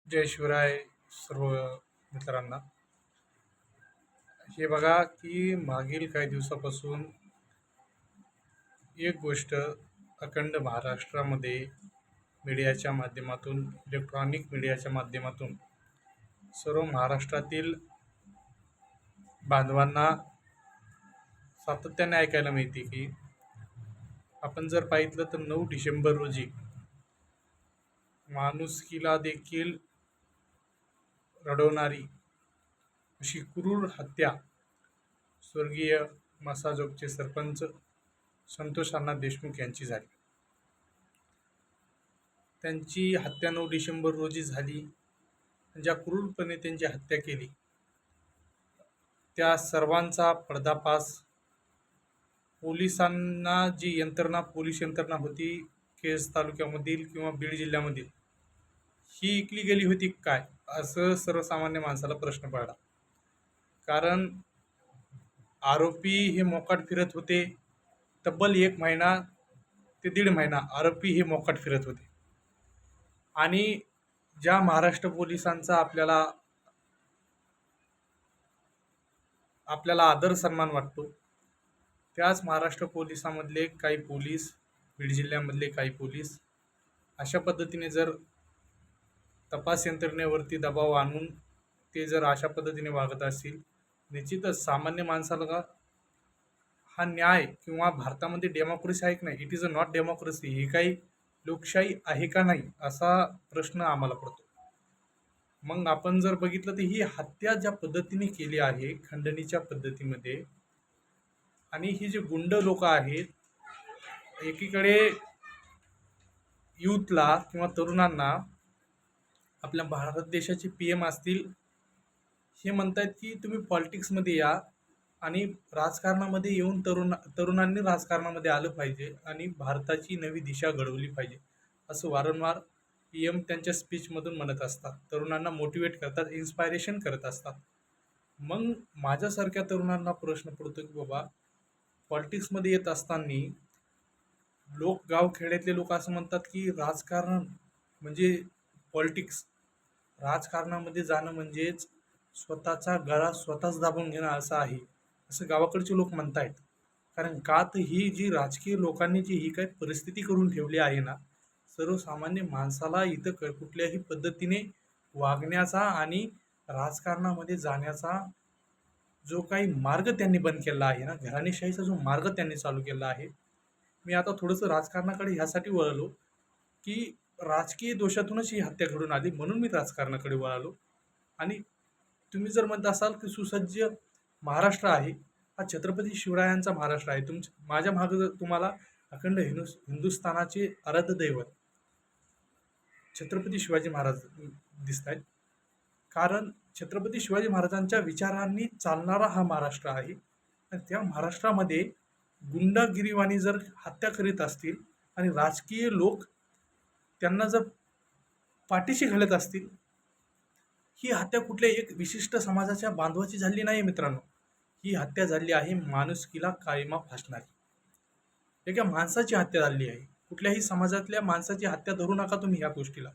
जय शिवराय सर्व मित्रांना. हे बघा की मागील काही दिवसापासून एक गोष्ट अखंड महाराष्ट्रामध्ये मीडियाच्या माध्यमातून, इलेक्ट्रॉनिक मीडियाच्या माध्यमातून सर्व महाराष्ट्रातील बांधवांना सातत्याने ऐकायला मिळते की आपण जर पाहितलं तर 9 डिसेंबर रोजी माणुसकीला देखील रडवणारी अशी क्रूर हत्या स्वर्गीय मसाजोगचे सरपंच संतोष अण्णा देशमुख यांची झाली. त्यांची हत्या 9 डिसेंबर रोजी झाली. ज्या क्रूरपणे त्यांची हत्या केली त्या सर्वांचा पर्दाफाश पोलिसांना, जी यंत्रणा पोलीस यंत्रणा होती केज तालुक्यामधील किंवा बीड जिल्ह्यामधील, ही इकली गेली होती काय, असं सर्वसामान्य माणसाला प्रश्न पडला. कारण आरोपी हे मोकाट फिरत होते. तब्बल 1 महिना ते 1.5 महिना आरोपी हे मोकाट फिरत होते. आणि ज्या महाराष्ट्र पोलिसांचा आपल्याला आदर सन्मान वाटतो, त्याच महाराष्ट्र पोलिसामधले काही पोलीस, बीड जिल्ह्यामधले काही पोलीस अशा पद्धतीने जर तपास यंत्रणेवरती दबाव आणून ते जर अशा पद्धतीने वागत असतील, निश्चितच सामान्य माणसाला हा न्याय किंवा भारतामध्ये डेमोक्रेसी आहे की नाही, it is a not democracy, ही काही लोकशाही आहे का नाही, असा प्रश्न आम्हाला पडतो. मग आपण जर बघितलं तर ही हत्या ज्या पद्धतीने केली आहे खंडणीच्या पद्धतीमध्ये, आणि ही जे गुंड लोक आहेत, एकीकडे यूथला किंवा तरुणांना आपल्या भारत देशाचे PM असतील हे म्हणतात की तुम्ही पॉलिटिक्समध्ये या आणि राजकारणामध्ये येऊन तरुणांनी राजकारणामध्ये आलं पाहिजे आणि भारताची नवी दिशा घडवली पाहिजे, असं वारंवार PM त्यांच्या स्पीचमधून म्हणत असतात. तरुणांना मोटिवेट करतात, इन्स्पायरेशन करत असतात. मग माझ्यासारख्या तरुणांना प्रश्न पडतो की बाबा, पॉलिटिक्समध्ये येत असताना गाव खेड्यातले लोक असं म्हणतात की राजकारण म्हणजे पॉलिटिक्स, राजकारणामध्ये जाणं म्हणजेच स्वतःचा गळा स्वतःच दाबून घेणं असं आहे, असं गावाकडचे लोक म्हणतायत. कारण का तर ही जी राजकीय लोकांनी जी ही काही परिस्थिती करून ठेवली आहे ना, सर्वसामान्य माणसाला इथं कुठल्याही पद्धतीने वागण्याचा आणि राजकारणामध्ये जाण्याचा जो काही मार्ग त्यांनी बंद केला आहे ना, घराणेशाहीचा जो मार्ग त्यांनी चालू केला आहे. मी आता थोडंसं राजकारणाकडे ह्यासाठी वळलो की राजकीय दोषातूनच ही हत्या घडून आली, म्हणून मी राजकारणाकडे वळालो. आणि तुम्ही जर म्हणत असाल की सुसज्ज महाराष्ट्र आहे, हा छत्रपती शिवरायांचा महाराष्ट्र आहे, माझ्या मागं तुम्हाला अखंड हिंदुस्थानाचे आराध्य दैवत छत्रपती शिवाजी महाराज दिसत आहेत. कारण छत्रपती शिवाजी महाराजांच्या विचारांनी चालणारा हा महाराष्ट्र आहे. आणि त्या महाराष्ट्रामध्ये गुंडागिरीवाणी जर हत्या करीत असतील आणि राजकीय लोक त्यांना जर पाठीशी घालत असतील, ही हत्या कुठल्या एक विशिष्ट समाजाच्या बांधवाची झाली नाही मित्रांनो. ही हत्या झाली आहे माणुसकीला काळिमा फासणारी एका माणसाची हत्या झाली आहे. कुठल्याही समाजातल्या माणसाची हत्या धरू नका तुम्ही ह्या गोष्टीला.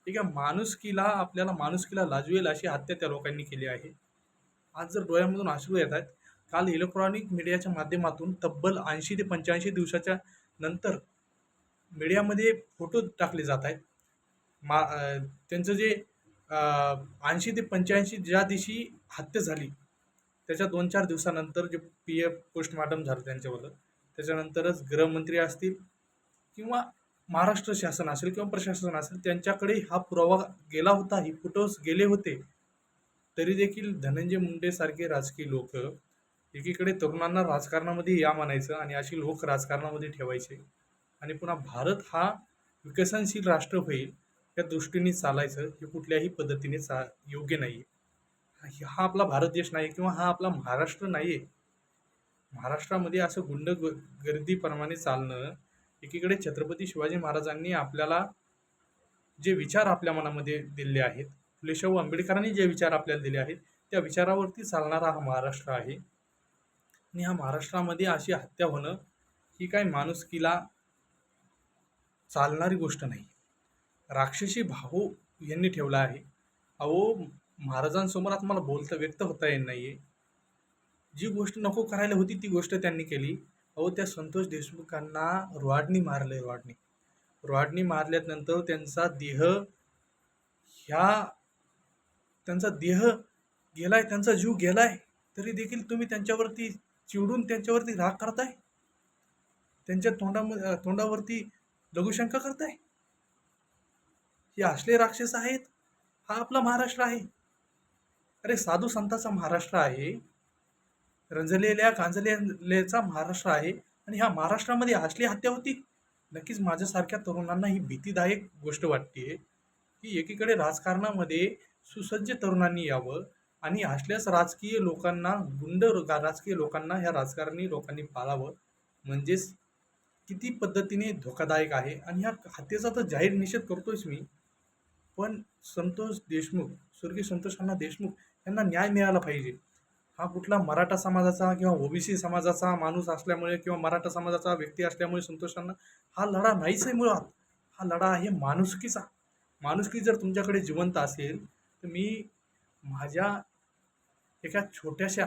एका माणुसकीला लाजवेल अशी हत्या त्या लोकांनी केली आहे. आज जर डोळ्यामधून अश्रू येत आहेत, काल इलेक्ट्रॉनिक मीडियाच्या माध्यमातून तब्बल 80 ते 85 दिवसाच्या नंतर मीडियामध्ये फोटो टाकले जात आहेत. त्यांचं जे 80 ते 85 ज्या दिवशी हत्या झाली त्याच्या 2-4 दिवसानंतर जे PM पोस्टमॉर्टम झालं त्यांच्यावर, त्याच्यानंतरच गृहमंत्री असतील किंवा महाराष्ट्र शासन असेल किंवा प्रशासन असेल, त्यांच्याकडे हा पुरावा गेला होता, ही फोटोज गेले होते. तरी देखील धनंजय मुंडे सारखे राजकीय लोक एकीकडे तरुणांना राजकारणामध्ये या म्हणायचं आणि अशी लोक राजकारणामध्ये ठेवायचे आणि पुन्हा भारत हा विकसनशील राष्ट्र होईल या दृष्टीने चालायचं, हे कुठल्याही पद्धतीने योग्य नाही. हा आपला भारत देश नाही किंवा हा आपला महाराष्ट्र नाही आहे. महाराष्ट्रामध्ये असं गर्दीप्रमाणे चालणं, एकीकडे छत्रपती शिवाजी महाराजांनी आपल्याला जे विचार आपल्या मनामध्ये दिले आहेत, फुले शाहू आंबेडकरांनी जे विचार आपल्याला दिले आहेत, त्या विचारावरती चालणारा हा महाराष्ट्र आहे. आणि ह्या महाराष्ट्रामध्ये अशी हत्या होणं ही काही माणुसकीला चालणारी गोष्ट नाही. राक्षसी भाव यांनी ठेवला आहे. अहो, महाराजांसमोर आता मला बोलता व्यक्त होता येत नाहीये. जी गोष्ट नको करायला होती ती गोष्ट त्यांनी केली. अहो, त्या संतोष देशमुखांना रॉडनी मारलंय, रॉडनी. रॉडनी मारल्यानंतर ह्या त्यांचा देह गेलाय, त्यांचा जीव गेलाय, तरी देखील तुम्ही त्यांच्यावरती चिडून त्यांच्यावरती राग करताय, त्यांच्या तोंडावरती लघुशंका करताय. हे असले राक्षस आहेत. हा आपला महाराष्ट्र आहे. अरे, साधू संतांचा महाराष्ट्र आहे, रंजलेल्या गांजलेल्याचा महाराष्ट्र आहे, आणि ह्या महाराष्ट्रामध्ये असली हत्या होती. नक्कीच माझ्यासारख्या तरुणांना ही भीतीदायक गोष्ट वाटते की एकीकडे राजकारणामध्ये सुसज्ज तरुणांनी यावं आणि असल्याच राजकीय लोकांना ह्या राजकारणी लोकांनी पाळावं. म्हणजेच किती पद्धतीने धोकादायक आहे. आणि ह्या हत्येचा तर जाहीर निषेध करतोयच मी. पण संतोष देशमुख, स्वर्गीय संतोष अण्णा देशमुख यांना न्याय मिळाला पाहिजे. हा कुठला मराठा समाजाचा किंवा ओबीसी समाजाचा माणूस असल्यामुळे किंवा मराठा समाजाचा व्यक्ती असल्यामुळे संतोषांना हा लढा नाहीच आहे मुळात. हा लढा आहे माणुसकीचा. माणुसकी जर तुमच्याकडे जिवंत असेल तर मी माझ्या एका छोट्याशा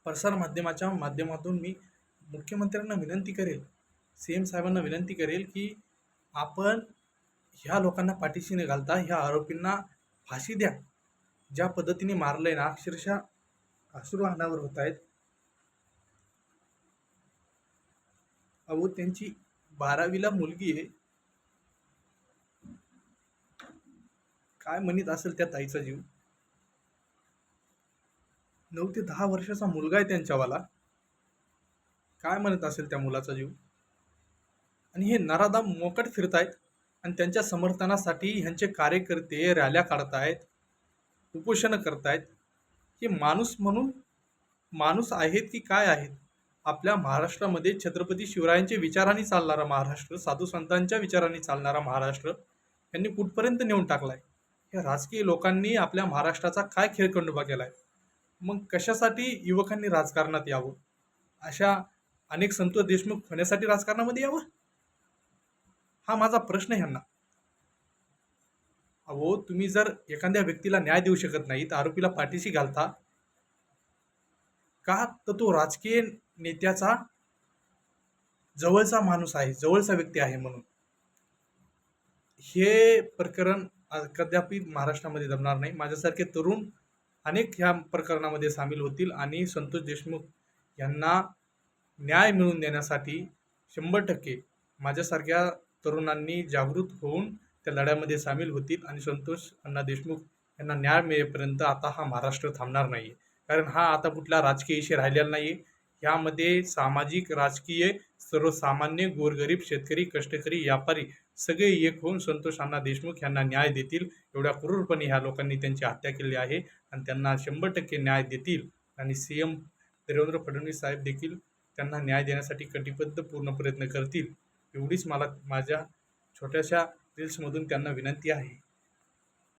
प्रसार माध्यमाच्या माध्यमातून मी मुख्यमंत्र्यांना विनंती करेल, सीएम साहेबांना विनंती करेल की आपण ह्या लोकांना पाठीशी न घालता ह्या आरोपींना फाशी द्या. ज्या पद्धतीने मारलंय ना, अक्षरशः अश्रू अनावर होत आहेत. अहो, त्यांची 12वीला मुलगी आहे. काय म्हणत असेल त्या ताईचा जीव. 9 ते 10 वर्षाचा मुलगा आहे त्यांच्यावाला. काय म्हणत असेल त्या मुलाचा जीव. आणि हे नराधाम मोकाट फिरतायत आणि त्यांच्या समर्थनासाठी ह्यांचे कार्यकर्ते रॅल्या काढतायत, उपोषण करतायत. हे माणूस म्हणून माणूस आहेत की काय आहेत? आपल्या महाराष्ट्रामध्ये छत्रपती शिवरायांच्या विचारांनी चालणारा महाराष्ट्र, साधू संतांच्या विचारांनी चालणारा महाराष्ट्र यांनी कुठपर्यंत नेऊन टाकलाय. या राजकीय लोकांनी आपल्या महाराष्ट्राचा काय खेळखंडोबा केलाय. मग कशासाठी युवकांनी राजकारणात यावं? अशा अनेक संतोष देशमुख होण्यासाठी राजकारणामध्ये यावं? हा माझा प्रश्न आहे ह्यांना. अहो, तुम्ही जर एखाद्या व्यक्तीला न्याय देऊ शकत नाही तर आरोपीला पाठीशी घालता का? तर तो राजकीय नेत्याचा जवळचा माणूस आहे, जवळचा व्यक्ती आहे म्हणून. हे प्रकरण कदापि महाराष्ट्रामध्ये जमणार नाही. माझ्यासारखे तरुण अनेक ह्या प्रकरणामध्ये सामील होतील आणि संतोष देशमुख यांना न्याय मिळवून देण्यासाठी 100% माझ्यासारख्या तरुणांनी जागृत होऊन त्या लढ्यामध्ये सामील होतील. आणि संतोष अण्णा देशमुख यांना न्याय मिळेपर्यंत आता हा महाराष्ट्र थांबणार नाही. कारण हा आता कुठला राजकीय इशू राहिलेला नाही. यामध्ये सामाजिक, राजकीय, सर्वसामान्य, गोरगरीब, शेतकरी, कष्टकरी, व्यापारी सगळे एक होऊन संतोष अण्णा देशमुख यांना न्याय देतील. एवढ्या क्रूरपणे ह्या लोकांनी त्यांची हत्या केली आहे आणि त्यांना 100% न्याय देतील. आणि सीएम देवेंद्र फडणवीस साहेब देखील त्यांना न्याय देण्यासाठी कटिबद्ध पूर्ण प्रयत्न करतील. एवढीच मला माझ्या छोट्याशा रील्समधून त्यांना विनंती आहे.